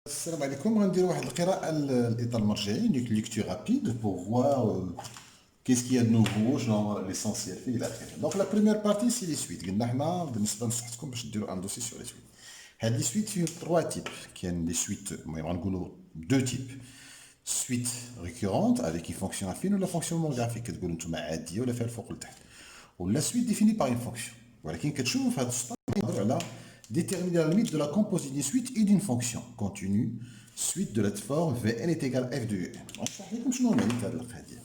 السلام عليكم. غنديروا واحد القراءة الإطار المرجعي une lecture rapide pour voir qu'est-ce qu'il y a de nouveau, genre l'essentiel فيه إلى آخره. Donc la première partie c'est les suites. قلنا حنا بالنسبة لنصحتكم باش ديروا ان دوسي sur les suites. هاد لي سويت فيهم 3 types. كاين لي سويت المهم غنقولوا 2 types. Suite récurrente avec une fonction affine ou la fonction monographique كتقولوا نتوما عادية ولا فيها الفوق لتحت. ولا suite définie par une fonction. ولكن كتشوفوا في هاد السطر كنهضروا على déterminer la limite de la composite d'une suite et d'une fonction continue, suite de la forme Vn est égal à f de un. نشرح لكم شنو معنى هاد القضية.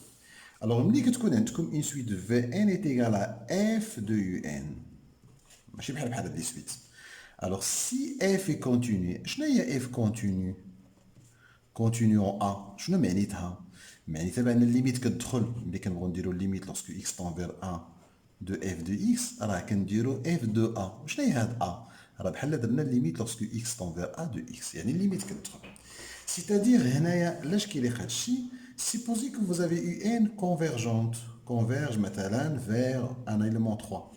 Alors ملي كتكون عندكم une suite de Vn est égal à f de un ماشي بحال هاد لي suite. Alors si f est continu, شنو هي f continue؟ continue en A شنو معنيتها؟ معنيتها بان الليميت كتدخل ملي كنبغيو نديرو الليميت lorsque x tend vers 1 de f de x راه كنديرو f de a. شنو هي هاد a؟ راه بحال درنا الليميت lorsque x tend vers a de x يعني الليميت كتدخل. C'est-à-dire هنايا علاش كيليق هادشي؟ supposez que vous avez eu n convergente converge مثلا vers un élément 3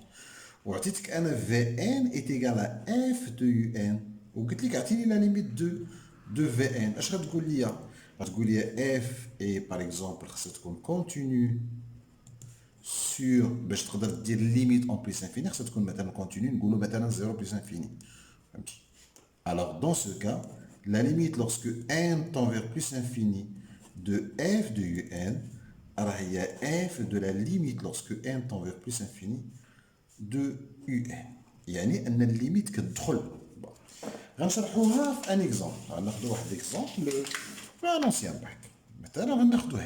وعطيتك انا Vn est égal à f de un وقلت لك اعطيني لا ليميت de Vn. اش غتقول لي؟ غتقول لي f est par exemple خاصها تكون continue sur باش تقدر دير limite en plus infini خاصها تكون مثلا continue نقولوا مثلا 0 plus infini. فهمتي؟ Alors dans ce cas la limite lorsque n tend vers plus infini de f de un راه هي f de la limite lorsque n tend vers plus infini de un يعني ان الليميت كتدخل. غنشرحوها في ان اكزومبل. غناخذوا واحد اكزومبل في ان انسيان باك. مثلا غناخذوا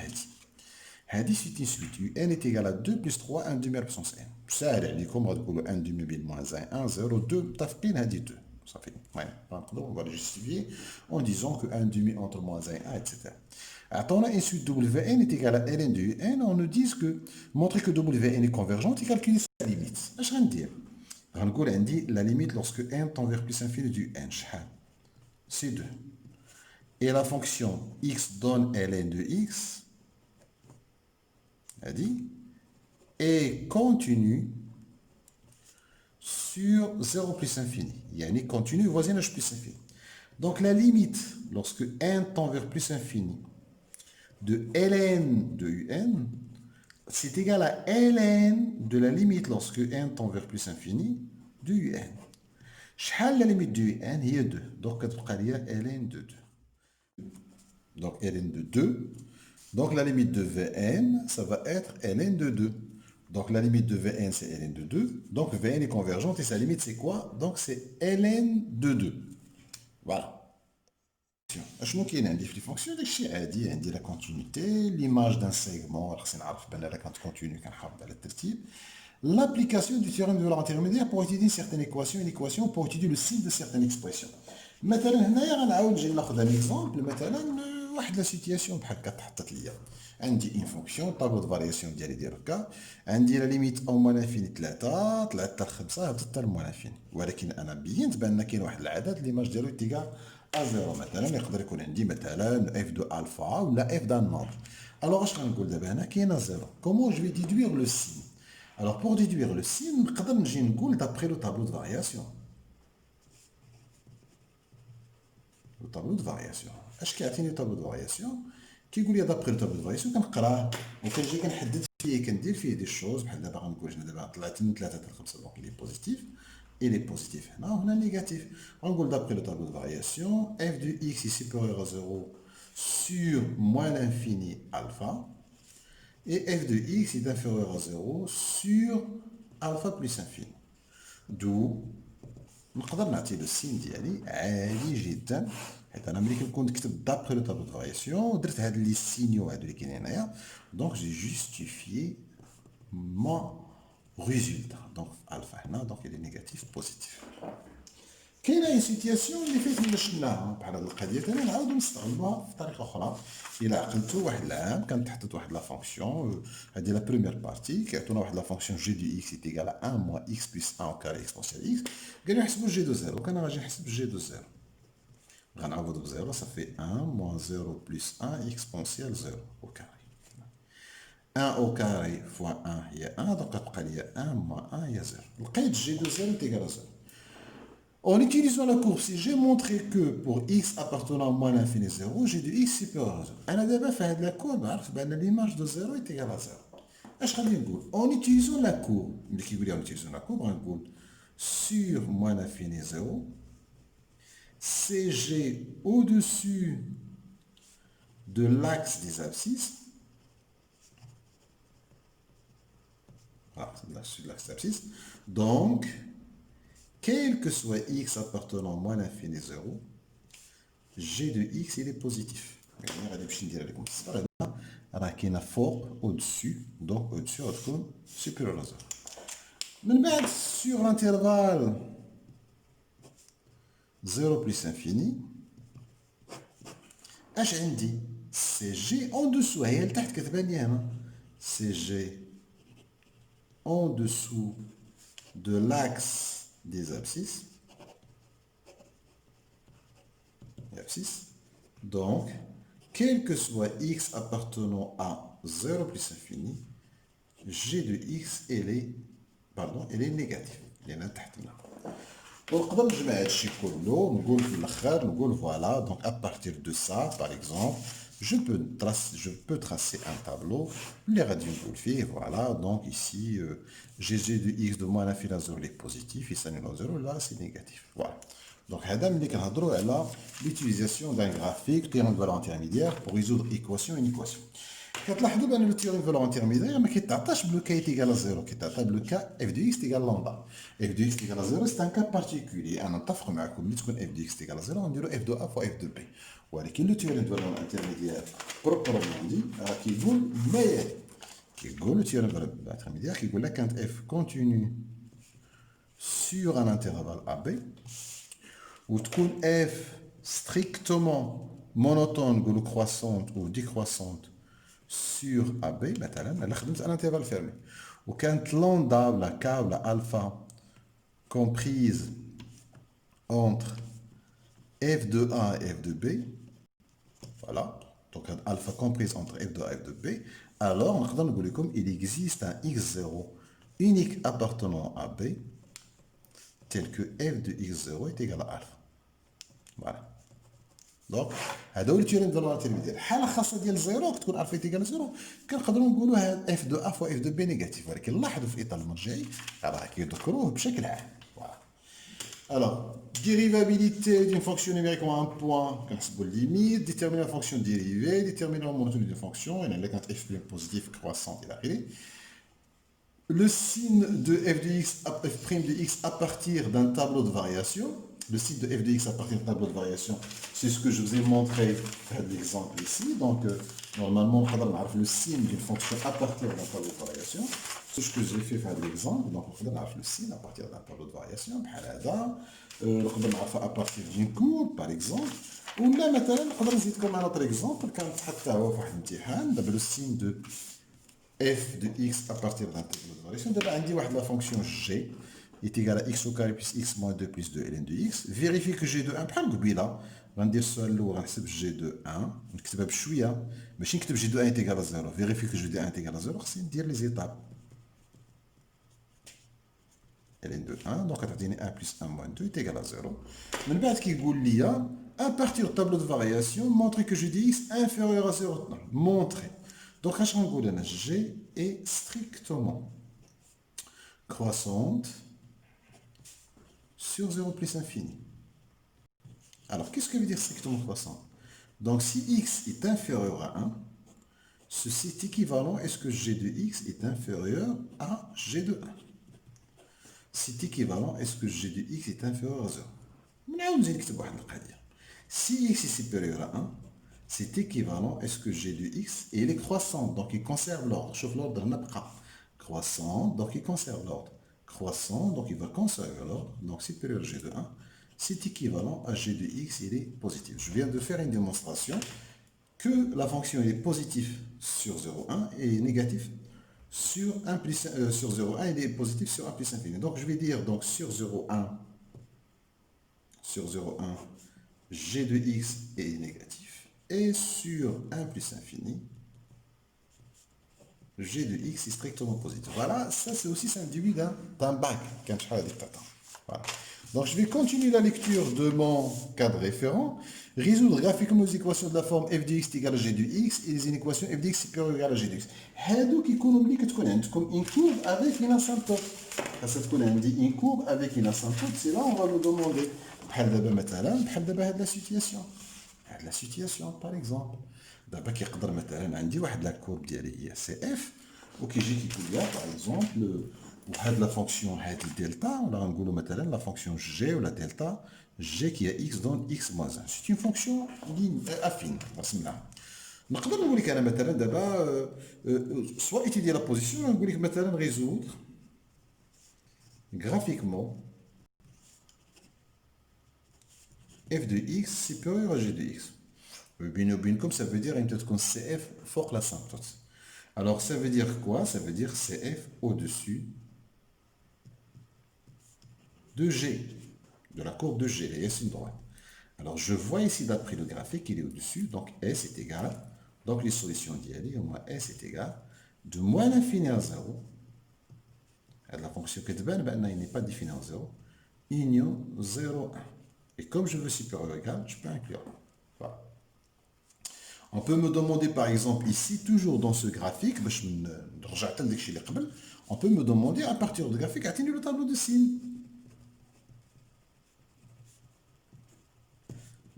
هادي سيت une suite un est égal à 2 plus 3 1 demi puissance n. ساهل عليكم غتقولوا 1 demi بين moins 1 1 0 2 متفقين هادي 2 صافي. المهم غنقدروا on va le justifier en disant que 1 demi entre moins 1 1 etc. عطونا une suite Wn est égal à ln de un on nous dit que montrer que Wn est convergente et calculer sa limite. اش غندير؟ غنقول عندي la limite lorsque n tend vers plus infini du n شحال؟ c'est 2 et la fonction x donne ln de x dit est continue sur 0 plus infini. Yani continue voisinage plus infini. Donc la limite lorsque n tend vers plus infini de ln de un c'est égal à ln de la limite lorsque n tend vers plus infini de un. شحال la limite de un هي 2 donc كتبقى ليا ln de 2. Donc ln de 2. Donc la limite de Vn, ça va être ln de 2. Donc la limite de Vn, c'est ln de 2. Donc Vn est convergente et sa limite, c'est quoi? Donc c'est ln de 2. Voilà. شنو كاين عندي في لي فونكسيون؟ داكشي عادي. عندي لا كونتينيتي ليماج دان سيغمون خصني نعرف بان لا كانت كونتينيو كنحافظ على الترتيب. L'application du théorème de l'ordre intermédiaire pour étudier certaines équations, une équation pour étudier le signe de certaines expressions. مثلا هنايا غنعاود نجي ناخذ ان اكزومبل. مثلا واحد لا سيتياسيون بحال هكا تحطت ليا. عندي ان فونكسيون طابلو دو فارياسيون ديالي ديال هكا. عندي لا ليميت او موان انفيني 3 طلعت حتى ل 5 هبطت حتى لموان انفيني. ولكن انا بينت بان كاين واحد العدد ليماج ديالو تيكال ا 0. مثلا يقدر يكون عندي مثلا اف دو الفا ولا اف دان نومبر. الوغ اش غنقول دابا هنا؟ كاينه 0. كومون جو في ديدوير لو سين؟ Alors pour déduire le signe, نقدر نجي نقول d'après le tableau de variation. Le tableau de variation. اش كيعطيني le tableau de variation؟ كيقول لي d'après le tableau de variation كنقراه وكنجي كنحدد فيه كندير فيه دي شوز بحال دابا غنقول هنا دابا طلعت من 3 حتى ل 5 دونك لي بوزيتيف et les positifs هنا وهنا négatif. غنقول d'après le tableau de variation f de x est supérieur à 0 sur moins l'infini alpha. Et f de x est inférieur à 0 sur alpha plus infini. D'où نقدر نعطي لو سين ديالي عادي جدا حيت انا ملي كنكون كتبت دابخي لو طابلو دو فارياسيون درت هاد لي سينيو هادو اللي كاينين هنايا دونك جي جوستيفيي مون ريزولتا. دونك الفا هنا دونك الي نيجاتيف بوزيتيف. كاينه اي سيتياسيون اللي فاتت اللي شفناها بحال هاد القضيه ثاني نعاودو نستغلوها في طريقه اخرى. الا عقلتو واحد العام كانت تحطت واحد لا فونكسيون هادي لا بروميير بارتي كيعطونا واحد لا فونكسيون جي دو اكس ايكال 1 موان اكس بلس 1 او كاري اكسبونسيال اكس. قالوا نحسبوا جي دو زيرو. كان غادي نحسب جي دو زيرو غنعوض بزيرو صافي 1 موان 0 بلس 1 اكسبونسيال 0 او كاري. 1 au carré fois 1 هي 1 دونك غتبقى ليا 1 موان 1 هي 0. لقيت جي دو 0 تيكال 0. En utilisant la courbe, si j'ai montré que pour x appartenant à moins l'infini 0, j'ai de x supérieur à 0. أنا دابا في هذه la courbe عرفت بأن l'image de 0 est égale à 0. اش غادي نقول en utilisant la courbe ملي كيقول لي en utilisant la courbe غنقول sur moins l'infini 0 CG au-dessus de l'axe des abscisses. Voilà, c'est au-dessus de l'axe des abscisses. Donc, quel que soit x appartenant à moins l'infini 0, g de x il est positif. Au-dessus, donc au-dessus, supérieur à 0. Maintenant, sur l'intervalle 0 plus infini, اش عندي سي جي en dessous هي لتحت كتبان لي هنا سي جي en dessous de l'axe des abscisses. Donc, quel que soit x appartenant à 0 plus infini, g de x elle est négative. لأنها تحت هنا. ونقدر نجمع هادشي كله نقول في الاخر نقول voilà donc à partir de ça par exemple je peux tracer un tableau اللي غادي نقول فيه voilà donc ici g de x de moins l'infini à 0 est positif ici à 0 là c'est négatif voilà donc هذا ملي كنهضروا على l'utilisation d'un graphique théorème de valeur intermédiaire pour résoudre une équation. كتلاحظوا بان لو تيوريم فالور انترميديير ما كيتعطاش بلو كا ايغال زيرو كيتعطى بلو كا اف دو اكس ايغال لامدا اف دو اكس ايغال زيرو سي ان كا بارتيكولي انا نتفق معكم ملي تكون اف دو اكس ايغال زيرو نديرو اف دو ا فوا اف دو بي ولكن لو تيوريم فالور انترميديير بروبرمون دي راه كيقول ما يلي كيقول لو تيوريم فالور انترميديير كيقول لك كانت اف كونتينيو سور ان انترفال ا بي وتكون اف ستريكتومون مونوتون نقولو كرواسونت ou décroissante sur AB مثلا انا خدمت ان انترفال فيرمي وكانت لامدا ولا كا ولا الفا comprise entre f de A et f de B voilà donc alpha comprise entre f de A et f de B alors نقدر نقول لكم il existe un x0 unique appartenant à B tel que f de x0 est égal à alpha voilà دونك هذا هو التيوريم ديال الانترميديير الحاله الخاصه ديال زيرو كتكون الفا ايكال زيرو كنقدروا نقولوا هاد اف دو اف و اف دو بي نيجاتيف ولكن لاحظوا في الاطار المرجعي راه كيذكروه بشكل عام فوالا الوغ dérivabilité d'une fonction numérique en un point كنحسبوا الليميت déterminer la fonction dérivée déterminer la monotone d'une fonction يعني الا كانت اف بلين بوزيتيف كرواسونت الى اخره le signe de f de x f prime de x à partir d'un tableau de variation. Le signe de f de x à partir d'un tableau de variation, c'est ce que je vous ai montré dans l'exemple ici. Donc, normalement, on va avoir le signe d'une fonction à partir d'un tableau de variation. C'est ce que j'ai fait dans l'exemple. Donc, on va avoir le signe à partir d'un tableau de variation. On va avoir à partir d'une courbe, par exemple. Ou là, maintenant, on va voir comme un autre exemple. Quand on a le signe de f de x à partir d'un tableau de variation. D'abord, on a la fonction g est égal à x au carré plus x moins 2 plus 2 ln de x. Vérifiez que g de 1 بحال قبيله غندير السؤال الاول غنحسب g de 1 نكتبها بشويه ماشي نكتب g de 1 est égal à 0. Vérifiez que g de 1 est égal à 0 خصني ندير لي زيتاب ln de 1 donc غتعطيني 1 plus 1 moins 2 est égal à 0. من بعد كيقول لي à partir du tableau de variation montrer que g de x inférieur à 0. Montrer. Donc اش غنقول انا g est strictement croissante sur 0 plus infini. Alors, qu'est-ce que veut dire strictement croissant? Donc, si x est inférieur à 1, ceci est équivalent à ce que g de x est inférieur à g de 1. C'est équivalent à ce que g de x est inférieur à 0. Si x est supérieur à 1, c'est équivalent à ce que g de x et il est croissant, donc il conserve l'ordre. Sauf l'ordre n'a pas croissant, donc il conserve l'ordre. Croissant, donc il va conserver l'ordre, donc supérieur à g de 1, c'est équivalent à g de x, il est positif. Je viens de faire une démonstration que la fonction est positive sur 0,1 et négatif sur 1 plus, sur 0,1, il est positif sur 1 plus infini. Donc je vais dire donc sur 0,1, g de x est négatif et sur 1 plus infini, g de x est strictement positif. Voilà, ça c'est aussi un début d'un bac. Voilà. Donc, je vais continuer la lecture de mon cadre référent. Résoudre graphiquement les équations de la forme f de x égale à g de x et les inéquations f de x supérieur ou égal à g de x. هادو كيكونوا ملي كتكون عندكم une courbe avec une asymptote. خاصها تكون عندي une courbe avec une asymptote. C'est là on va nous demander. بحال دابا مثلا بحال دابا هاد لا سيتياسيون. هاد لا سيتياسيون par exemple. دابا كيقدر مثلا عندي واحد لا كورب ديالي هي سي اف وكيجي كيقول لي باغ اكزومبل وهاد لا فونكسيون هاد الدلتا ولا غنقولوا مثلا لا فونكسيون جي ولا دلتا جي كي هي اكس دون اكس موان 1 سي اون فونكسيون افين رسمناها نقدر نقول لك انا مثلا دابا سوا ايتيدي لا بوزيسيون نقول لك مثلا ريزودر graphiquement f de x supérieur à g de x. Comme ça veut dire que CF فوق l'asymptote. Alors ça veut dire quoi? Ça veut dire CF au-dessus de G, de la courbe de G, et S une droite. Alors je vois ici d'après le graphique qu'il est au-dessus, donc S est égal, donc les solutions d'IL, au moins S est égal de moins l'infini à 0, la fonction que il n'est pas définie en 0, union 0, 1. Et comme je veux supérieur ou égal, je peux inclure. Voilà. On peut me demander par exemple ici, toujours dans ce graphique, on peut me demander à partir du graphique, atteindre le tableau de signes.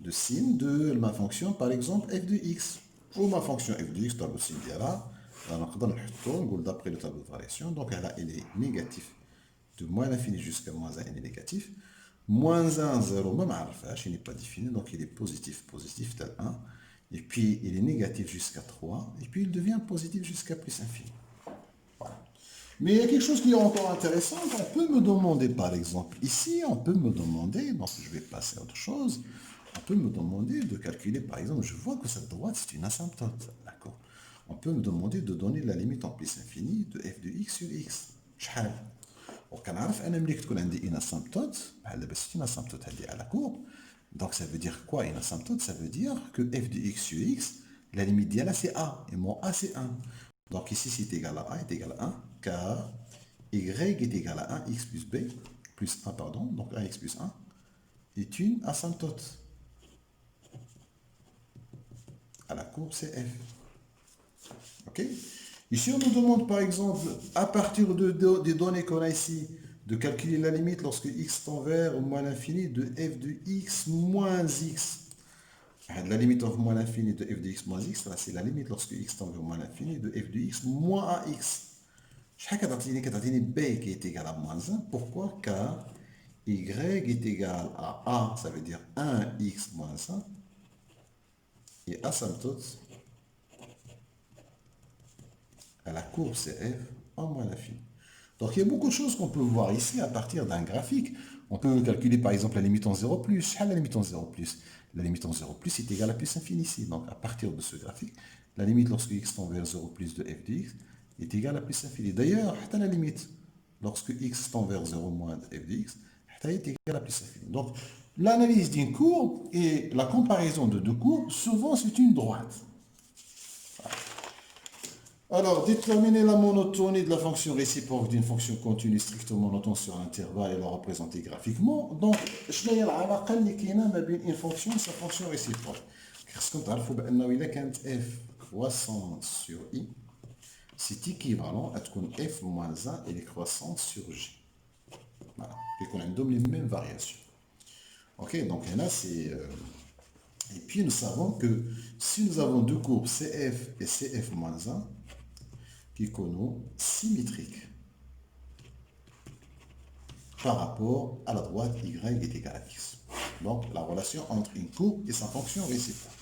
De signe de ma fonction par exemple f de x. Ou ma fonction f de x, tableau de signe là, d'après le tableau de variation, donc là il est négatif de moins l'infini jusqu'à moins 1, il est négatif. Moins 1, 0, même il n'est pas défini, donc il est positif, positif tel 1. Et puis il est négatif jusqu'à 3, et puis il devient positif jusqu'à plus infini. Voilà. Mais il y a quelque chose qui est encore intéressant, on peut me demander par exemple, ici on peut me demander, donc je vais passer à autre chose, on peut me demander de calculer par exemple, je vois que cette droite c'est une asymptote, d'accord. On peut me demander de donner la limite en plus infini de f de x sur x. شحال وكنعرف انا ملي تكون عندي une asymptote بحال دابا c'est une asymptote هذه على courbe. Donc ça veut dire quoi une asymptote? Ça veut dire que f de x sur x, la limite d'IA c'est a, et mon a c'est 1. Donc ici c'est égal à a est égal à 1, car y est égal à 1, x plus b, plus 1 pardon, donc 1x plus 1, est une asymptote à la courbe CF. Ok? Ici on nous demande par exemple, à partir des données qu'on a ici, de calculer la limite lorsque x tend vers ou moins l'infini de f de x moins x. La limite of moins l'infini de f de x moins x, c'est la limite lorsque x tend vers moins l'infini de f de x moins ax. Chaque b qui est égal à moins 1. Pourquoi? Car y est égal à a, ça veut dire 1x moins 1, et asymptote à la courbe CF en moins l'infini. Donc il y a beaucoup de choses qu'on peut voir ici à partir d'un graphique. On peut calculer par exemple la limite en 0 plus. La limite en 0 plus. La limite en 0 plus est égale à plus infini ici. Donc à partir de ce graphique, la limite lorsque x tend vers 0 plus de f de x est égale à plus infini. D'ailleurs, la limite lorsque x tend vers 0 moins de f de x est égale à plus infini. Donc l'analyse d'une courbe et la comparaison de deux courbes, souvent c'est une droite. Alors, déterminer la monotonie de la fonction réciproque d'une fonction continue strictement monotone sur un intervalle et la représenter graphiquement. Donc, je vais une fonction et sa fonction réciproque. Parce qu'on a f croissante sur i, c'est équivalent à f moins 1 et les croissantes sur j. Voilà. Et qu'on a les mêmes variations. Ok, donc là, c'est... Et puis, nous savons que si nous avons deux courbes CF et CF moins 1, icono symétrique par rapport à la droite y est égal à x. Donc la relation entre une courbe et sa fonction réciproque.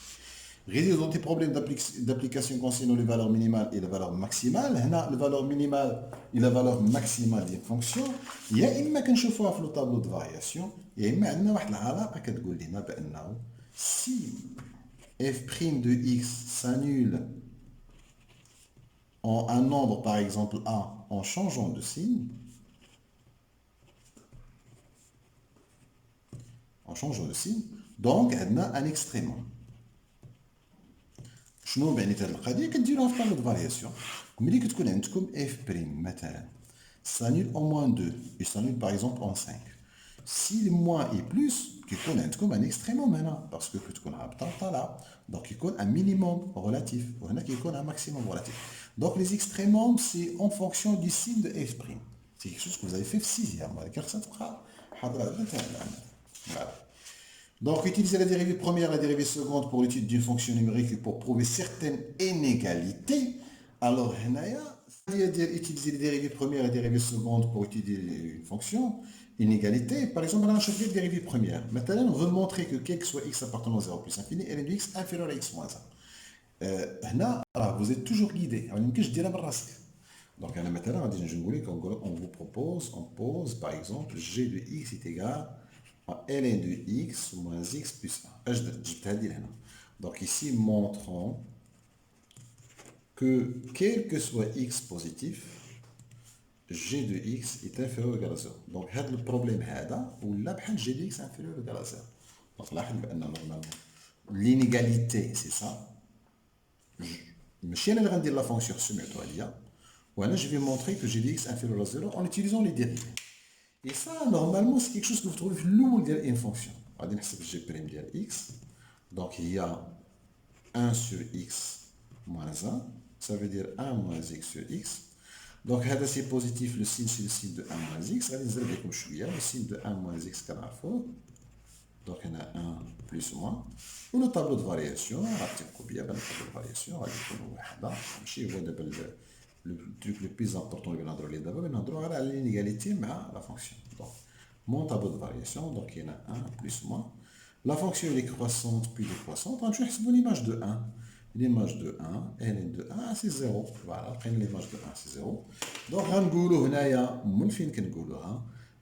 Résoudre des problèmes d'application concernant les valeurs minimales et les valeurs maximales. Là, la valeur minimale et la valeur maximale d'une fonction. Il y a إما كنشوفوها في le tableau de variation. Il y a إما عندنا واحد العلاقة كتقول لنا بأنه si f' de x s'annule en un nombre, par exemple A, en changeant de signe, donc on a un extrémement. شنو معنى هذه القضيه؟ كديروها في طابلو de variation. ملي كتكون عندكم f' مثلا s'annule en moins 2 et s'annule par exemple en 5. Si le moins est plus, il y a un extrémum maintenant, parce que tu as là. Donc il y a un minimum relatif, il y a un maximum relatif. Donc les extrémums, c'est en fonction du signe de f'. C'est quelque chose que vous avez fait 6e. Voilà. Donc, utiliser la dérivée première et la dérivée seconde pour l'étude d'une fonction numérique et pour prouver certaines inégalités. Alors, c'est-à-dire utiliser les dérivées première et la dérivée seconde pour étudier une fonction inégalité. Par exemple, on a un chapitre de dérivée première. Maintenant, on veut montrer que quel que soit x appartenant à 0 plus infini, ln de x inférieur à x moins 1. Vous êtes toujours guidé. Donc, maintenant, on vous propose, on pose par exemple g de x est égal à ln de x moins x plus 1. Donc, ici, montrons que quel que soit x positif, g de x est inférieur ou égal à 0. Donc, le problème est g de x inférieur ou égal à 0. Donc, là, normalement, l'inégalité, c'est ça. Je vais dire la fonction summatoire. Voilà, je vais montrer que g de x inférieur à 0 en utilisant les dérivées. Et ça, normalement, c'est quelque chose que vous trouvez lourd dans une fonction. On va dire que g' de x. Donc, il y a 1 sur x moins 1. Ça veut dire 1 moins x sur x. Donc, c'est positif, le signe, c'est le signe de 1 moins x. Le signe de 1 moins x, c'est donc, il y en a 1 plus ou moins. Ou le tableau de variation, le tableau de variation, le truc le plus important, c'est l'inégalité, mais la fonction. Donc, mon tableau de variation, donc il y en a 1 plus ou moins. La fonction est croissante, puis décroissante. Je vais faire l'image de 1. L'image de 1, ln de 1, c'est 0. Voilà, l'image de 1, c'est 0. Donc, on va dire,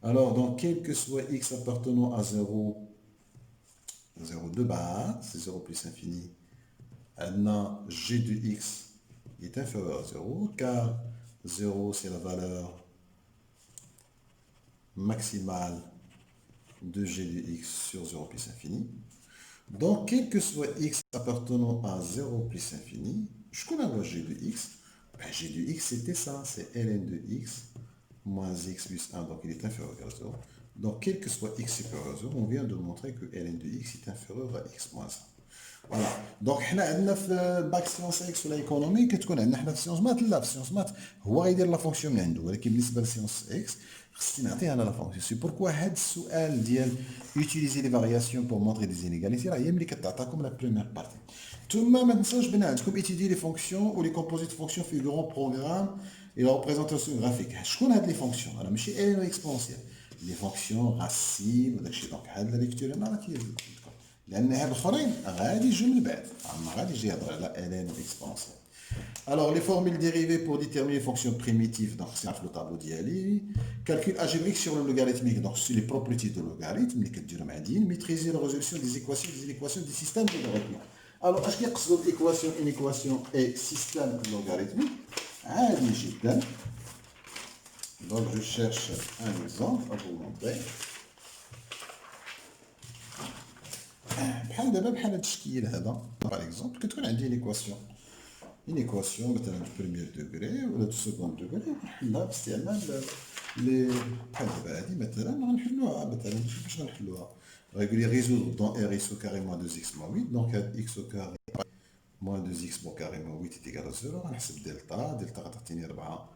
alors, donc, quel que soit x appartenant à 0, 0 de base, c'est 0 plus infini. Maintenant, g de x est inférieur à 0, car 0, c'est la valeur maximale de g de x sur 0 plus infini. Donc, quel que soit x appartenant à 0 plus infini, je connais g de x. Ben, g de x, c'était ça, c'est ln de x moins x plus 1, donc il est inférieur à 0. Donc, quel que soit x supérieur à 0, on vient de montrer que ln de x est inférieur à x moins 1. Voilà. Donc, on a في الباك سيونس اكس ولا ايكونومي كتكون عندنا حنا في سيونس مات. لا في سيونس مات هو غيدير لا فونكسيون من عنده، ولكن بالنسبه لسيونس اكس خصني نعطيه انا لا فونكسيون. سي بوركوا هذا السؤال ديال utiliser les variations pour montrer des inégalités راه هي ملي كتعطاكم لا بريمير بارتي. ثم ما تنساوش بان عندكم étudier les fonctions ou les composés de fonctions figurant programme et la représentation graphique. شكون هاد لي فونكسيون؟ راه ماشي الين اكسبونسيال، لي فونكسيون راسين وداكشي. دونك هاد لا ليكتور انا راه لان هاد الاخرين غادي يجيو من بعد، ما غادي يجي يهضر على ln اكسبونسيال. Alors, les formules dérivées pour déterminer les fonctions primitives, donc c'est le tableau d'Yali. Calcul algébrique sur le logarithmique, donc sur les propriétés de logarithme, maîtriser la résolution des équations des systèmes logarithmiques. Alors, est-ce qu'il y a une équation et système logarithmique? عادي جدا. Donc, je cherche un exemple à vous montrer. بحال دابا بحال هاد التشكيل هذا باغ اكزومبل كتكون عندي une équation مثلا du premier degré ولا du second degré نحلها باستعمال لي بحال دابا هادي مثلا غنحلوها مثلا باش غنحلوها غيقول لي résoudre dans r x au carré moins 2x moins 8 donc x au carré moins 2x au carré moins 8 est égal à 0 غنحسب دلتا غتعطيني 4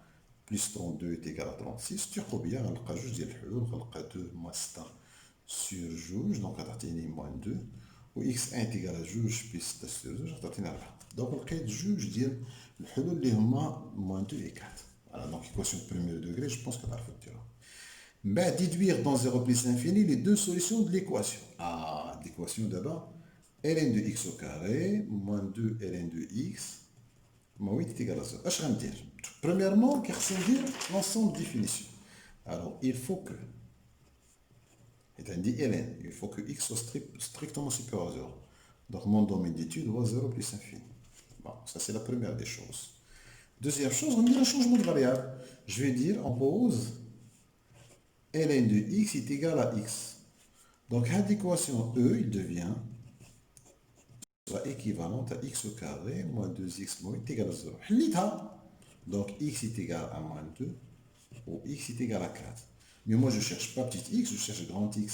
plus 32 est égal à 36 تيقوا بيا غنلقى جوج ديال الحلول غنلقى 2 moins 6 sur جوج دونك غتعطيني moins 2 و x1 est égal à جوج plus 6 sur جوج غتعطيني 4 دونك لقيت جوج ديال الحلول اللي هما moins 2 et 4. Voilà, donc équation de premier degré, je pense que تعرفوا ديروها. من بعد déduire dans 0 plus infini les deux solutions de l'équation. L'équation d'abord ln de x au carré moins 2 ln de x moins 8 est égal à 0. اش غندير؟ Premièrement, كيخصني ندير l'ensemble de définition. Alors, il faut que ln, il faut que x soit strictement supérieur à 0. Donc, mon domaine d'étude doit 0 plus infini. Bon, ça c'est la première des choses. Deuxième chose, on a un changement de variable. Je vais dire, on pose ln de x est égal à x. Donc, cette équation E, il devient sera équivalente à x au carré moins 2x moins 8 est égal à 0. Donc, x est égal à moins 2 ou x est égal à 4. Mais moi, je ne cherche pas petit x, je cherche grand X.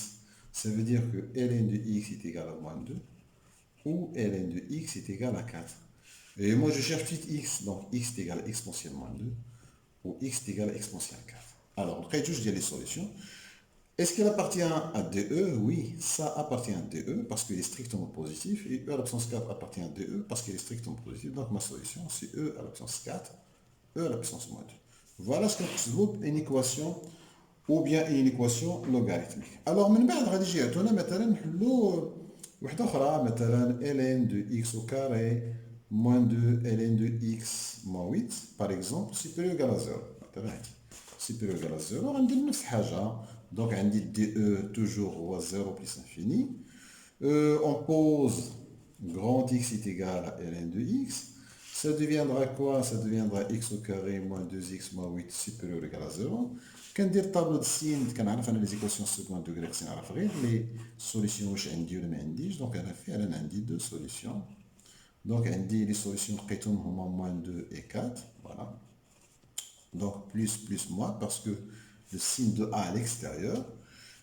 Ça veut dire que ln de x est égal à moins 2 ou ln de x est égal à 4. Et moi, je cherche petit x, donc x est égal à exponentielle moins 2 ou x est égal à exponentielle 4. Alors, après, je dis les solutions. Est-ce qu'elle appartient à DE? Oui, ça appartient à DE parce qu'il est strictement positif. Et E à la puissance 4 appartient à DE parce qu'il est strictement positif. Donc ma solution, c'est E à la puissance 4, E à la puissance moins 2. Voilà ce qu'on appelle une équation ou bien une équation logarithmique. Alors, من بعد غادي يجي يعطونا مثلا نحلوا وحده اخرى مثلا ln de x au carré moins 2 ln de x moins 8 par exemple supérieur égal à 0. مثلا supérieur égal à 0 غندير نفس الحاجه. Donc عندي DE toujours هو 0 plus infini. On pose grand x est égal à ln de x. Ça deviendra quoi? Ça deviendra x au carré moins 2x moins 8 supérieur ou égal à 0. كندير طابلو د السين كنعرف انا لي زيكواسيون سكوند دوغري خصني نعرف غير لي سوليسيون واش عندي ولا ما عنديش. دونك انا فعلا عندي دو سوليسيون. دونك عندي لي سوليسيون لقيتهم هما موان 2 et 4. Voilà. Donc plus plus moins parce que le signe de A à l'extérieur.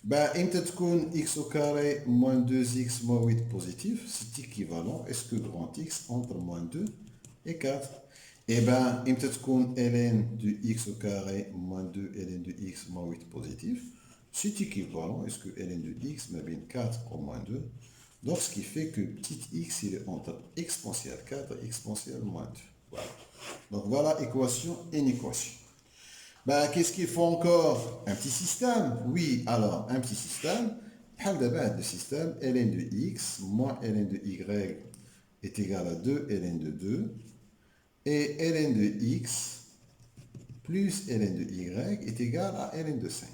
Ben, imtى تكون x au carré moins 2x moins 8 positif, c'est équivalent. Est-ce que grand x entre moins 2 et 4? Et ben, imtى تكون ln de x au carré moins 2 ln de x moins 8 positif, c'est équivalent. Est-ce que ln de x mais bien 4 au moins 2? Donc, ce qui fait que petit x, il est entre exponentielle 4 et exponentielle moins 2. Voilà. Donc, voilà équation et une équation. Ben, qu'est-ce qu'il faut encore? Un petit système? Oui, alors, un petit système. Le système ln de x moins ln de y est égal à 2 ln de 2. Et ln de x plus ln de y est égal à ln de 5.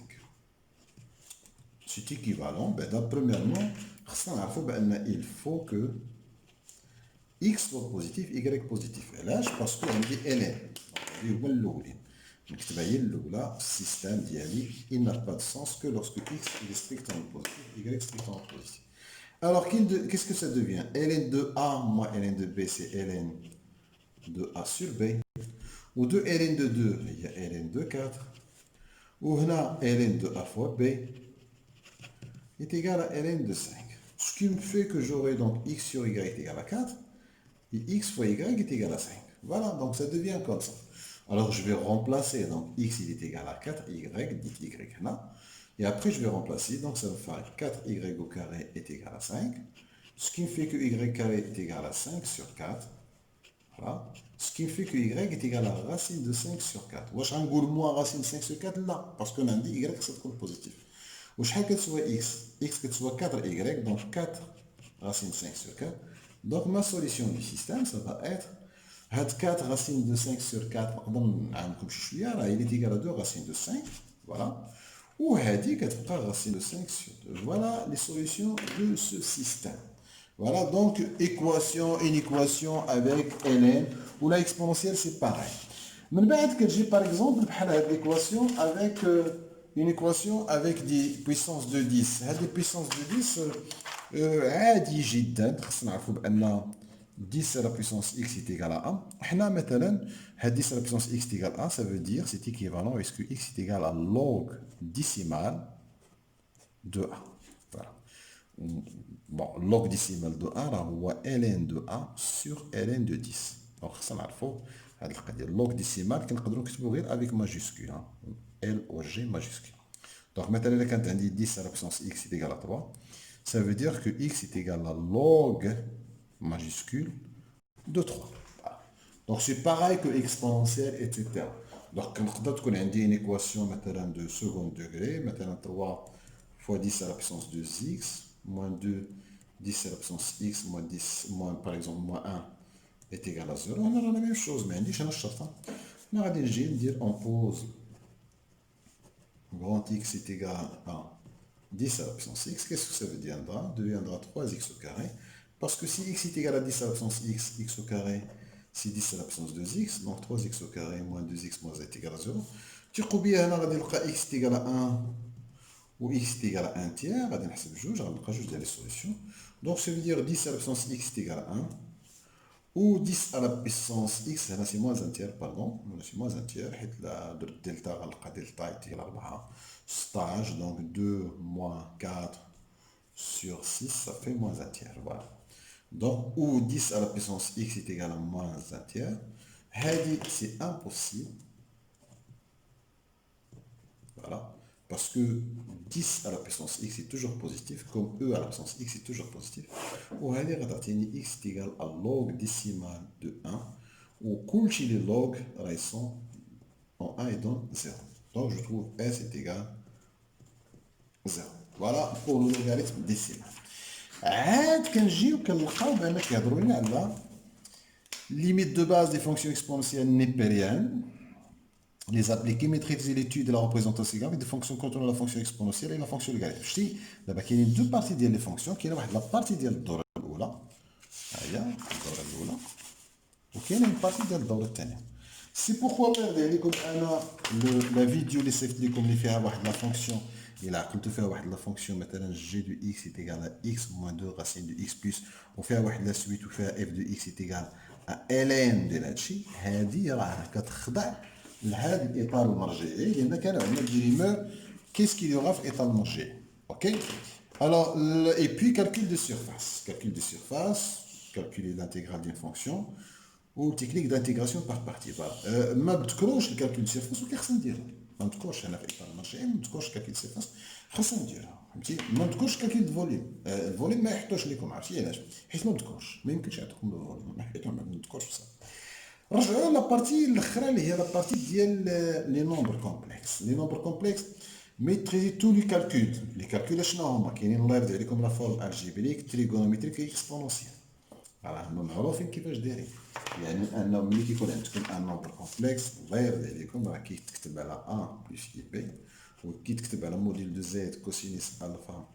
C'est équivalent. Ben, premièrement, il faut que x soit positif, y positif. Et là, parce qu'on dit ln. نكتبها هي الاولى السيستم ديالي il n'a pas de sens que lorsque x est strictement positif y strictement positif. Alors qu'est-ce que ça devient? ln de a moins ln de b c'est ln de a sur b, ou de ln de 2 il y a ln de 4, ou هنا ln de a fois b est égal à ln de 5, ce qui me fait que j'aurai donc x sur y est égal à 4 et x fois y est égal à 5. Voilà, donc ça devient comme ça. Alors, je vais remplacer, donc x il est égal à 4y, dit y là. Et après, je vais remplacer, donc ça va faire 4y au carré est égal à 5. Ce qui me fait que y carré est égal à 5 sur 4. Voilà. Ce qui me fait que y est égal à racine de 5 sur 4. Wesh غنقول moins racine de 5 sur 4 là, parce qu'on a dit y ça تكون positif. وشحال كتسوى x كتسوى 4y, donc 4 racine de 5 sur 4. Donc ma solution du système, ça va être 4 racines de 5 sur 4, il est égal à 2 racines de 5. Voilà. Ou هذه كتبقى racine de 5 sur 2. Voilà les solutions de ce système. Voilà donc une équation avec ln, ou la exponentielle c'est pareil. من بعد كتجي par exemple بحال هاد l'équation avec une équation avec des puissances de 10. هاد les puissances de 10 عادي جدا. خصنا نعرفوا بان 10 à la puissance x est égal à 1. احنا مثلا 10 à la puissance x est égal à 1, ça veut dire c'est équivalent est-ce que x est égal à log décimal de 1. Voilà. Bon, log décimal de 1 هو ln de 1 sur ln de 10. Donc خصنا نعرفوا هاد القضيه log décimal كنقدروا نكتبوا غير avec majuscule L O G majuscule. Donc مثلا اذا كانت عندي 10 à la puissance x est égal à 3, ça veut dire que x est égal à log majuscule de 3. Voilà. Donc c'est pareil que exponentielle, etc. Donc on a une équation maintenant de second degré, maintenant 3 fois 10 à la puissance de x, moins 2, 10 à la puissance x, moins 10, moins, par exemple, moins 1 est égal à 0. On a la même chose, mais on a dire on pose grand x est égal à 10 à la puissance x. Qu'est-ce que ça deviendra? Deviendra 3x au carré. Parce que si x est égal à 10 à la puissance x au carré, c'est 10 à la puissance 2x, donc 3x au carré moins 2x moins z est égal à 0. Tu peux bien x est égal à 1 ou x est égal à 1 tiers, on va juste les solutions. Donc ça veut dire 10 à la puissance x est égal à 1, ou 10 à la puissance x, là c'est moins un tiers, pardon, c'est moins un tiers, et là, delta, delta est égal à 4, stage, donc 2 moins 4 sur 6, ça fait moins un tiers, voilà. Donc, ou 10 à la puissance x est égal à moins un tiers, c'est impossible, voilà, parce que 10 à la puissance x est toujours positif, comme e à la puissance x est toujours positif. Ou x est égal à log décimal de 1, ou كلشي les log sont en 1 et dans 0. Donc je trouve s est égal à 0. Voilà pour le logarithme décimal. عاد كنجيو كنلقاو بان كيهضروا لنا على limite de base des fonctions exponentielles népériennes, les appliquer, maîtriser l'étude de la représentation avec des fonctions contrôlant la fonction exponentielle et la fonction logarithmique. Je dis, d'abord, il y a deux parties des fonctions, qui est la partie de l'ordre الأولى, هيا الدورة الأولى, وكاين une partie ديال الدورة الثانية. C'est pourquoi لكم أنا la vidéo اللي صيفط لكم اللي فيها واحد la fonction, إلا عقلتوا فيها واحد la fonction مثلا g de x est égal à x moins 2 racine de x plus, وفيها واحد la suite وفيها f de x est égal à ln ديال هادشي, هادي راه كتخضع لهذا الاطار المرجعي لان كان عندنا ديما qu'est-ce qu'il y aura في الاطار المرجعي. OK. Alors et puis calcul de surface, calculer l'intégrale d'une fonction ou technique d'intégration par partie. Voilà. ما بتذكروش الكالكول دو سيرفاس وكيخصنا نديرها، ما نذكرش انا في الاطار المرجعي، ما نذكرش كالكول دو سيرفاس خصنا نديرها، فهمتي؟ ما نذكرش كالكول دو فوليوم، الفوليوم ما يحطوش لكم، عرفتي علاش؟ حيت ما نذكرش، ما يمكنش يعطيكم الفوليوم، حيت ما نذكرش بصح. رجعوا لابارتي الاخرى اللي هي لابارتي ديال لي نومبر كومبلكس. لي نومبر كومبلكس ميتريزي تو لي كالكول. لي كالكول شنو هما؟ كاينين الله يرضي عليكم لا فورم الجبريك تريغونومتريك اكسبونونسيال، راه هما معروفين كيفاش دايرين. يعني انه ملي كيكون عندكم ان نومبر كومبلكس الله يرضي عليكم راه كيتكتب على ا بلس اي بي، وكيتكتب على موديل دو زد كوسينيس الفا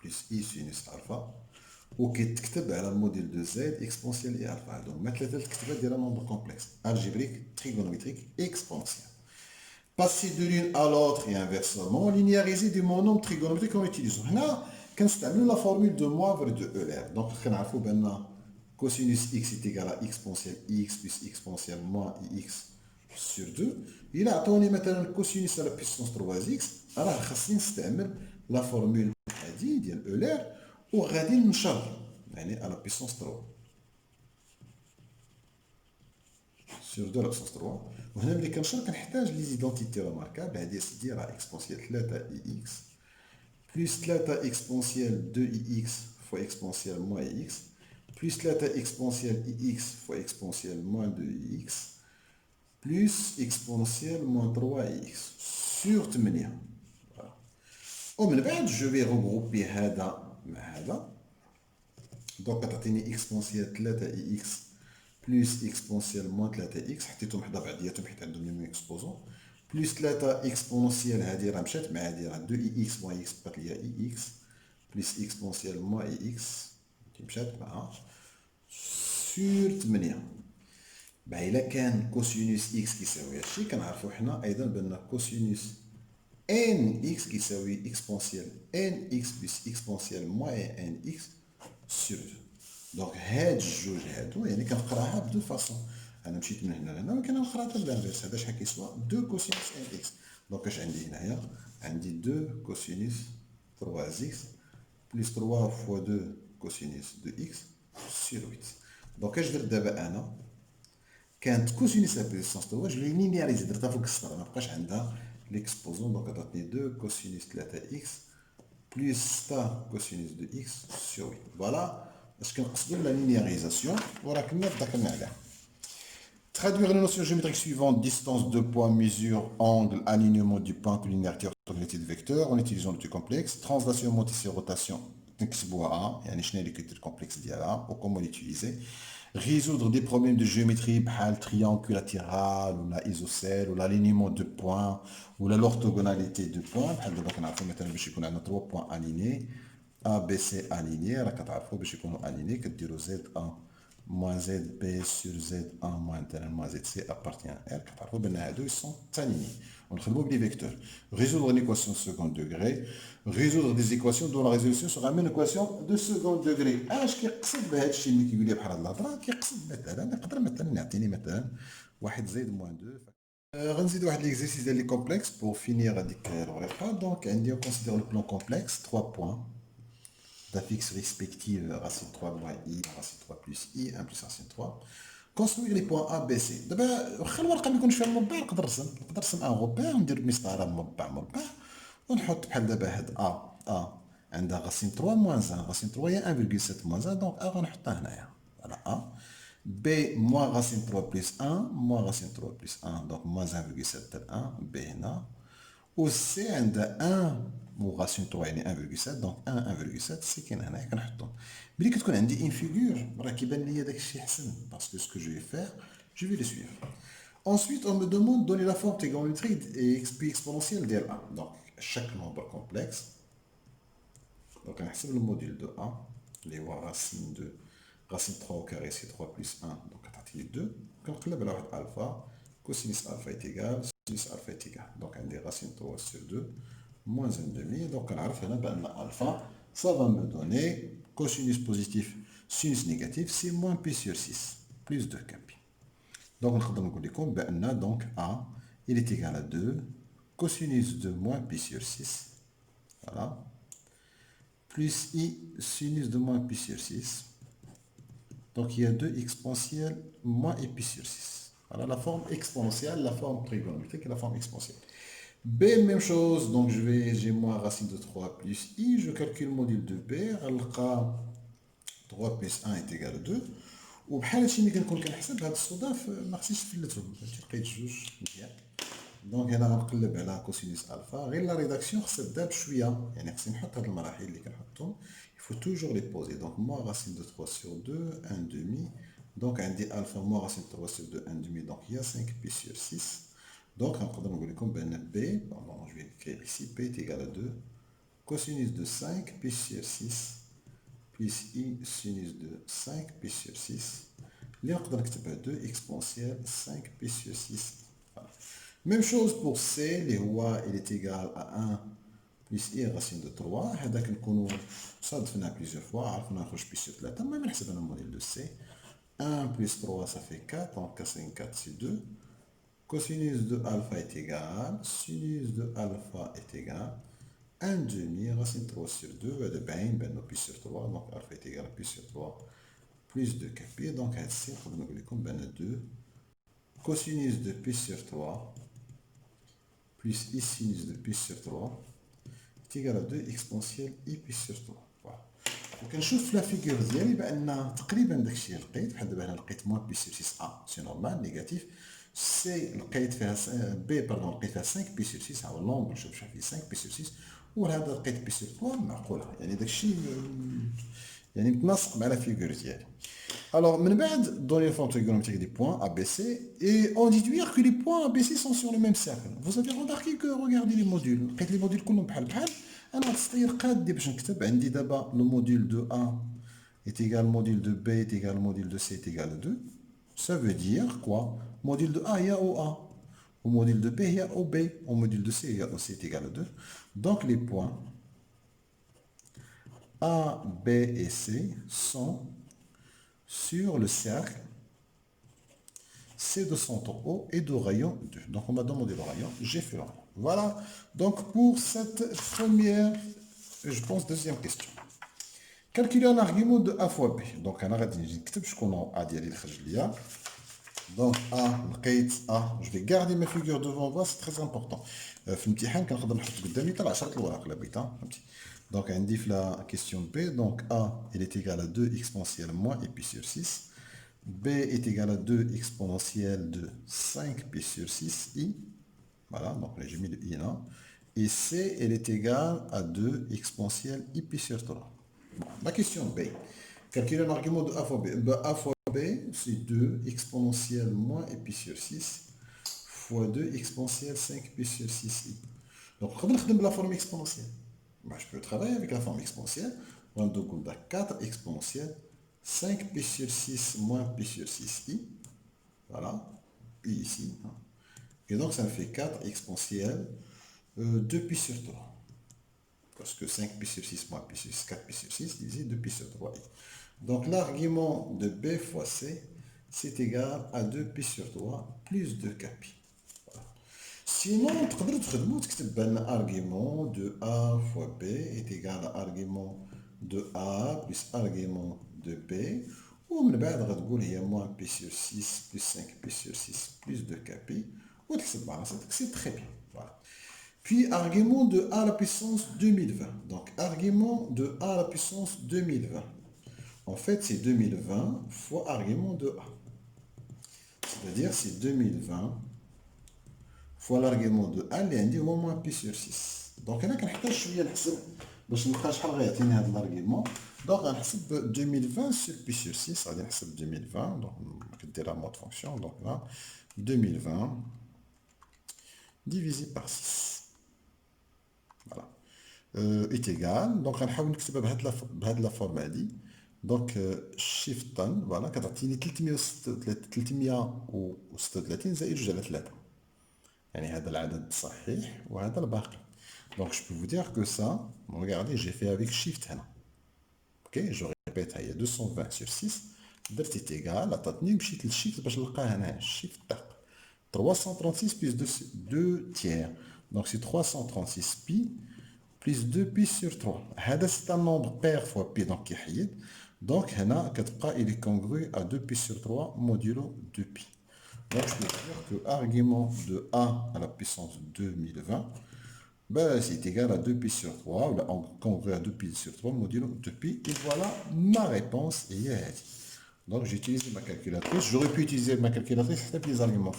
بلس اي سينوس الفا، وكيتكتب على الموديل دو زد اكسبونسيال اي الفا. دونك ما ثلاثه الكتابات ديال نومبر كومبلكس الجبريك تريغونومتريك اكسبونسيال. Passer de l'une à l'autre et inversement, linéariser des monomes trigonométriques en utilisant. هنا كنستعملوا la formule de Moivre de Euler. Donc كنعرفوا بان cosinus x est égal à exponentielle x plus exponentielle moins ix sur 2. إلا عطوني مثلا cosinus à la puissance 3x راه خاصني نستعمل la formule هذه ديال Euler وغادي نشر يعني à la puissance 3 sur 2 à la puissance 3. وهنا ملي كنشر كنحتاج لي زيدونتيتي ريماركابل. هادي سيدي راه اكسبونسيال 3 اي اكس بلس 3 اكسبونسيال 2 اي اكس فوا اكسبونسيال موان اي اكس بلس 3 اكسبونسيال اي اكس فوا اكسبونسيال موان 2 اي اكس بلس اكسبونسيال موان 3 اي اكس سور 8. ومن بعد جو في روغروبي هذا مع هذا. دونك تعطيني اكسبونسيال 3 اي اكس بلس اكسبونسيال موان 3 اكس، حطيتهم حدا بعضياتهم حيت عندهم لي ميم اكسبوزون، بلس 3 اكسبونسيال هادي راه مشات مع هادي راه 2 اي اكس موان اكس بقات ليا اي اكس بلس اكسبونسيال موان اي اكس مشات مع سور 8. الا كان كوسينوس اكس كيساوي هادشي كنعرفو حنا ايضا بان كوسينوس ان اكس كيساوي اكسبونسيال ان اكس بلس اكسبونسيال موان ان اكس سور 2. دونك هاد الجوج هادو يعني كنقراها بدو فاصون. انا مشيت من هنا لهنا ولكن نقراها حتى بالانفيرس. هذا شحال كيسوا 2 كوسينوس ان اكس. دونك اش عندي هنايا؟ عندي 2 كوسينوس 3 اكس بلس 3 فوا 2 كوسينوس دو اكس سور 8. دونك اش درت دابا انا؟ كانت كوسينوس لا بيسونس 3 جو لينياريزي درتها فوق السطر ما بقاش عندها ليكسبوزون. دونك عطاتني 2 كوسينوس 3 اكس بلس 6 كوسينوس دو اكس سور 8. فوالا اش كنقصدوا لا لينياريزاسيون وراه كنا ذكرنا عليها. Traduire les notions géométriques suivantes: distance de point, mesure, angle, alignement du point, linéarité, orthogonalité de vecteurs en utilisant l'outil complexe. Translation, motif, rotation. نكتبوها يعني شنو هي لي كريتير كومبلكس ديالها وكومون ليتيليزي. Résoudre des problèmes de géométrie بحال triangle latéral ou la isocèle ou l'alignement de points ou l'orthogonalité de points. بحال دابا كنعرفوا مثلا باش يكون عندنا 3 points alignés A B C alignés راه كتعرفوا باش يكونوا alignés كديروا Z1 moins ZB sur Z1 moins N moins ZC appartient à R. كتعرفوا بأن هادو ils sont تانيين. ونخدموا بلي vecteurs. Résoudre une équation de second degré. Résoudre des équations dont la résolution sera une équation de second degré. اش كيقصد بهذا الشيء اللي كيقول لي بحال هاد الهضره؟ كيقصد مثلا نقدر مثلا نعطيني مثلا واحد زائد موان 2. غنزيد واحد ليكزيرسيس ديال لي كومبلكس pour finir هذيك الورقه. دونك عندي on considère le plan complexe 3 points d'affixe respective racine 3 moins i, racine 3 plus i, 1 plus racine 3. Construire les points A, B, C. دابا واخا الورقه ما يكونش فيها مربع نقدر نرسم ان غوبير وندير مسطره مربع ونحط بحال دابا هاد A عندها racine 3 moins 1 racine 3 هي 1,7 moins 1 دونك A غنحطها هنايا فوالا A. B moins racine 3 plus 1 moins racine 3 plus 1 donc moins 1,7 تاع 1 B هنا. و C عندها 1 و racine 3 يعني 1,7 دونك 1,7 سي كاين هنايا كنحطهم. ملي كتكون عندي ان فيغور راه كيبان ليا داك الشيء حسن باسكو سكو جو في فير جو في لو سويفر. Ensuite, on me demande de donner la forme trigonométrique et exponentielle d'L1. Donc, chaque nombre complexe. Donc, on a le module de A. Les racine de racine 3 au carré, c'est 3 plus 1. Donc, on a 2. Donc, on a alpha. Cosinus alpha est égal. Sinus alpha est égal. Donc, on a des racines 3 sur 2. Moins 1,5. Donc, on a alpha. Ça va me donner cosinus positif, sinus négatif, c'est moins pi sur 6. Plus 2 pi. Donc, donc A, il est égal à 2, cosinus de moins pi sur 6, voilà, plus I, sinus de moins pi sur 6. Donc, il y a 2 exponentielles moins et pi sur 6. Voilà la forme exponentielle, la forme trigonométrique et la forme exponentielle. B, même chose, donc j'ai moins racine de 3 plus I, je calcule le module de B, 3 plus 1 est égal à 2. وبحال هادشي ملي كنكون كنحسب هاد الصدف ما خصنيش نفلتهم فهمتي لقيت جوج مزيان. دونك هنا غنقلب على كوسينوس الفا غير لا ريداكسيون خصها تبدا بشويه يعني خصني نحط هاد المراحل اللي كنحطهم il faut toujours les poser donc moins racine de 3 sur 2 1 demi donc عندي الفا moins racine de 3 sur 2 1 demi donc il y a 5 pi sur 6 donc غنقدر نقول لكم بان b pardon je vais écrire ici p est égal à 2 cosinus de 5 pi sur 6 plus i sinus de 5 pi sur 6. Là, on peut écrire 2 exponentielle 5 pi sur 6. Voilà. Même chose pour c, les rois, il est égal à 1 plus i racine de 3. هذاك نكونوا صادفنا plusieurs fois, عرفنا نخرج pi sur 3. المهم نحسب انا الموديل de c. 1 plus 3, ça fait 4. Donc, 4, c'est 2. Cosinus de alpha est égal. Sinus de alpha est égal. 1 demi, racine 3 sur 2, de bain, ben pi sur 3, donc alpha est égal à pi sur 3, plus 2 pi, donc ici, on va nous comme ben 2, cosinus de pi sur 3, plus i sinus de pi sur 3, est égal à 2 exponentielle i pi sur 3. Voilà. وكنشوف في لا فيغور ديالي بان تقريبا داكشي اللي لقيت بحال دابا انا لقيت موان بي سور 6 ا سي نورمال نيجاتيف سي لقيت فيها بي باردون لقيت فيها 5 بي سور 6 هو اللومبر نشوف شحال فيه 5 بي سور 6 وهذا لقيت بي سور 3 معقوله يعني داكشي يعني متناسق مع لا فيغور ديالي. Alors, من بعد donner la forme trigonométrique des points ABC et en déduire que les points ABC sont sur le même cercle. Vous avez remarqué que regardez les modules. لقيت les modules كلهم بحال بحال. انا غنستير قادي باش نكتب عندي دابا لو موديل دو A est égal au module de B est égal au module de C est égal à 2. Ça veut dire quoi? Module de A il y a OA. Au module de B il y a OB. Au module de C il y a OC est égal à 2. Donc les points A, B et C sont sur le cercle C de centre O et de rayon 2. Donc on m'a demandé le rayon, j'ai fait le rayon. Voilà, donc pour cette première, je pense, deuxième question. Calculer un argument de A fois B. Donc on a dit que je connais A ديالي خرج ليا. Donc A, لقيت A, je vais garder ma figure devant moi, c'est très important. في الامتحان كنقدر نحط قدامي حتى 10 الوراق الا بغيت فهمتي. Donc on dit la question B, donc A il est égal à 2 exponentielle moins et pi sur 6. B est égal à 2 exponentielle de 5 pi sur 6 i. Voilà, donc j'ai mis le i là. Et C, elle est égale à 2 exponentielle i pi sur 3. Bon, la question B. Calculer un argument de A fois B. A fois B, c'est 2 exponentielle moins et pi sur 6 fois 2 exponentielle 5 pi sur 6 i. Donc, on va la forme exponentielle. Je peux travailler avec la forme exponentielle. On va 4 exponentielle 5 pi sur 6 moins pi sur 6i. Voilà, pi ici. Et donc, ça me fait 4 exponentielle 2 pi sur 3. Parce que 5 pi sur 6 moins pi sur 6, 4 pi sur 6 divisé 2 pi sur 3. Donc, l'argument de B fois C, c'est égal à 2 pi sur 3 plus 2 kpi. Sinon, l'argument de A fois B est égal à l'argument de A plus argument de B. Ou on va moins P sur 6 plus 5 P sur 6 plus 2 kpi. C'est très bien. Voilà. Puis, argument de A à la puissance 2020. Donc, argument de A à la puissance 2020. En fait, c'est 2020 fois argument de A. C'est-à-dire, c'est 2020 fois l'argument de A اللي عندي هو moins P sur 6. Donc هنا كنحتاج شويه نحسب باش نلقى شحال غيعطيني هذا l'argument. Donc غنحسب 2020 sur P sur 6 غادي نحسب 2020. Donc كديرها mode fonction. Donc là 2020 divisé par 6. Voilà. Est égal. Donc غنحاول نكتبها بهاد لا فورم هادي. Donc shift tan voilà كتعطيني 336 زائد 2 على 3. يعني هذا العدد صحيح وهذا الباقي. Donc je peux vous dire que ça, regardez, j'ai fait avec shift هنا. OK, je répète هي 220 sur 6 درت est égal عطاتني مشيت للشيفت باش نلقاه هنا shift تاق 336 plus 2 tiers. Donc c'est 336 pi plus 2 pi sur 3. هذا c'est un nombre pair fois pi donc كيحيد. Donc هنا كتبقى il est congru à 2 pi sur 3 modulo 2 pi. Donc, je peux dire que l'argument de A à la puissance 2020, ben, c'est égal à 2 pi sur 3, ou là, congrès à 2 pi sur 3, modulo 2 pi. Et voilà ma réponse. Donc, j'ai utilisé ma calculatrice. J'aurais pu utiliser ma calculatrice, c'est les arguments.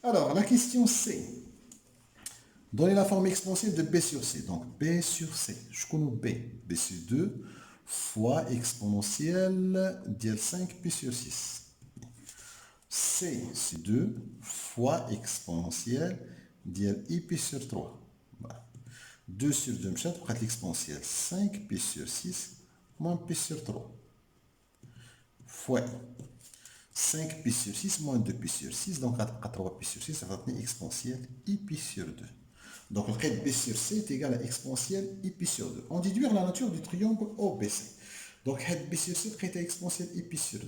Alors, la question C. Donnez la forme exponentielle de B sur C. Donc, B sur C. Je connais B. B sur 2 fois exponentielle d'IL 5 pi sur 6. C, c'est 2 fois exponentielle d'IL I pi sur 3. Voilà. 2 sur 2, je vais l'exponentielle 5 pi sur 6 moins pi sur 3. Fois 5 pi sur 6 moins 2 pi sur 6. Donc, à 3 pi sur 6, ça va tenir exponentielle I pi sur 2. Donc, le trait de B sur C est égal à exponentielle I pi sur 2. On déduit la nature du triangle OBC. Donc, B sur C est exponentielle I pi sur 2.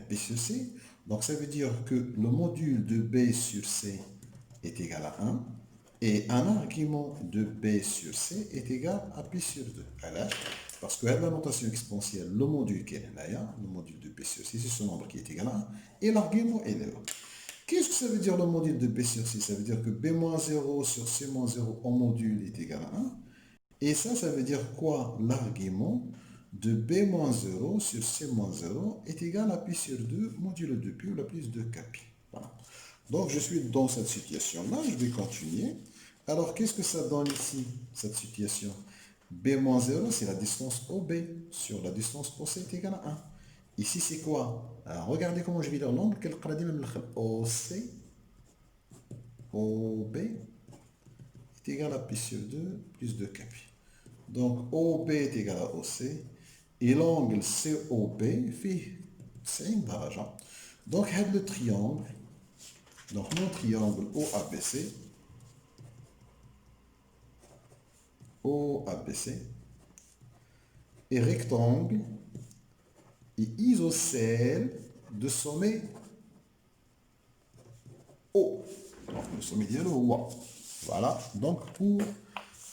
B sur C, donc ça veut dire que le module de B sur C est égal à 1 et un argument de B sur C est égal à pi sur 2. Alors, parce que la notation exponentielle, le module qui est là, le module de B sur C, c'est ce nombre qui est égal à 1 et l'argument est là. Qu'est-ce que ça veut dire le module de B sur C? Ça veut dire que B-0 sur C-0 en module est égal à 1. Et ça veut dire quoi? L'argument de B-0 sur C-0 est égal à pi sur 2 modulo 2 pi ou la plus de kpi. Voilà. Donc je suis dans cette situation-là, je vais continuer. Alors qu'est-ce que ça donne ici, cette situation? B-0, c'est la distance OB sur la distance OC est égal à 1. Ici c'est quoi? Alors regardez comment je vais lire l'angle, OC, OB est égal à pi sur 2 plus 2 kpi. Donc OB est égal à OC. Et l'angle COB fait 90 degrés. Donc, le triangle, donc mon triangle OABC est rectangle et isocèle de sommet O. Donc, le sommet de O. Voilà. Donc, pour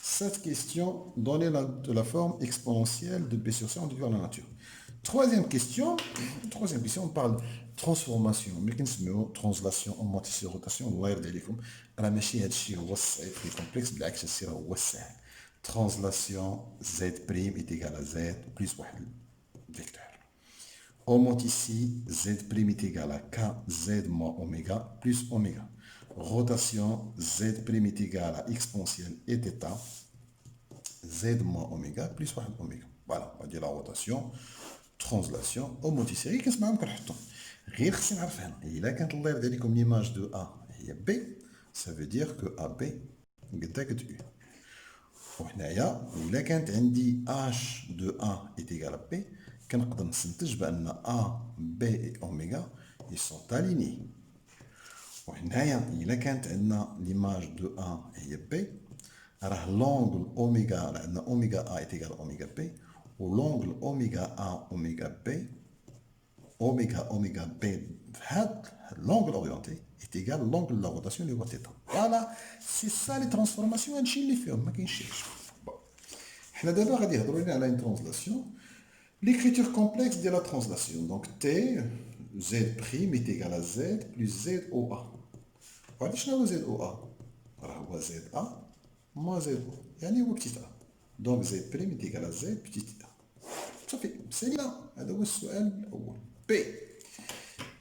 cette question, donnez la forme exponentielle de B sur C en déduisant la nature. Troisième question, on parle de transformation. Mais qu'est-ce que translation, augmentation, rotation, الله يرضي عليكم. راه ماشي هذا الشيء هو الصعيب في الكومبلكس بالعكس الشيء هو السهل. Translation Z' est égal à Z plus واحد vecteur. On monte ici, Z' est égal à KZ moins oméga plus oméga. Rotation, Z' est égal à exponentielle et θ, Z moins oméga plus 1 oméga. Voilà, on va dire la rotation, translation, homothétie. Qu'est-ce que je vais faire? غير خصني نعرف هنا. إلا كانت الله يرضي عليكم l'image de A هي B, ça veut dire que AB قد قد U. وهنايا إلا كانت عندي H de A est égal à B, كنقدر نستنتج بان A, B et oméga ils sont alignés. وهنايا إلا كانت عندنا ليماج دو A هي B راه لونغل أوميغا راه عندنا أوميغا A est égal أوميغا B و لونغل أوميغا A أوميغا B أوميغا B في هاد لونغل أورينتي est égal لونغل لا روتاسيون اللي هو تيتا. فوالا سي سا لي ترانسفورماسيون هادشي اللي فيهم ما كاينش شي حاجة. حنا دابا غادي يهضروا لنا على une translation. L'écriture complexe de la translation. Donc T, Z' est égal à Z plus Z au A. وعرفتي شنو هو Z au A؟ راه هو Z A moins Z O. يعني هو petit a. Donc Z' est égal à Z petit a. صافي سالينا. هذا هو السؤال الأول. B.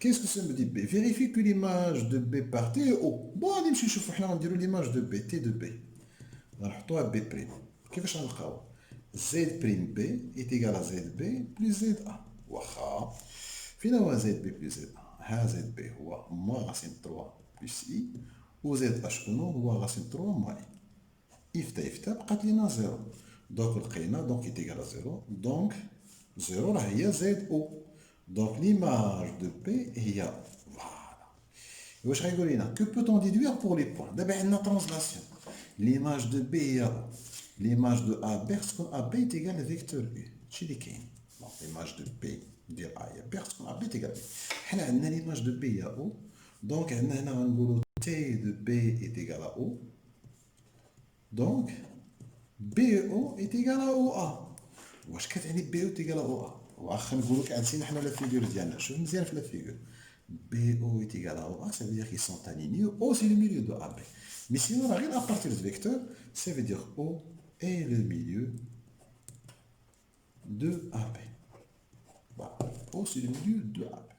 Qu'est-ce que ça me dit B? Vérifie que l'image de B par T est O. Bon غادي نمشيو نشوفو حنا غنديرو l'image de B T de B. غنحطوها B'. كيفاش غنلقاوها؟ Z'B est égal à ZB plus ZA. واخا فين هو ZB plus ZA؟ ها ZB هو moins racine 3 plus I و ZA شكون هو racine 3 moins I. إفتا بقات لينا زيرو. دونك لقينا دونك est égal à زيرو. دونك زيرو راه هي ZO. دونك l'image de P هي فوالا. واش غايقول لينا؟ Que peut-on déduire pour les points؟ دابا عندنا translation. L'image de B هي O. L'image de AB, parce que AB est égal à vecteur U. C'est donc l'image de B de A est parce que AB est égal à U. On a l'image de B à O. Donc, on a T de B est égal à O. Donc, BO est égal à OA. واش كتعني BO est égal à OA؟ واخا نقولوا كنسينا حنا لا فيغور ديالنا. شوف مزيان في لا فيغور. BO est égal à OA, ça veut dire qu'ils sont alignés. O c'est le milieu de AB. Mais sinon, rien à partir du vecteur, ça veut dire O et le milieu de AB. Voilà. O c'est le milieu de AB.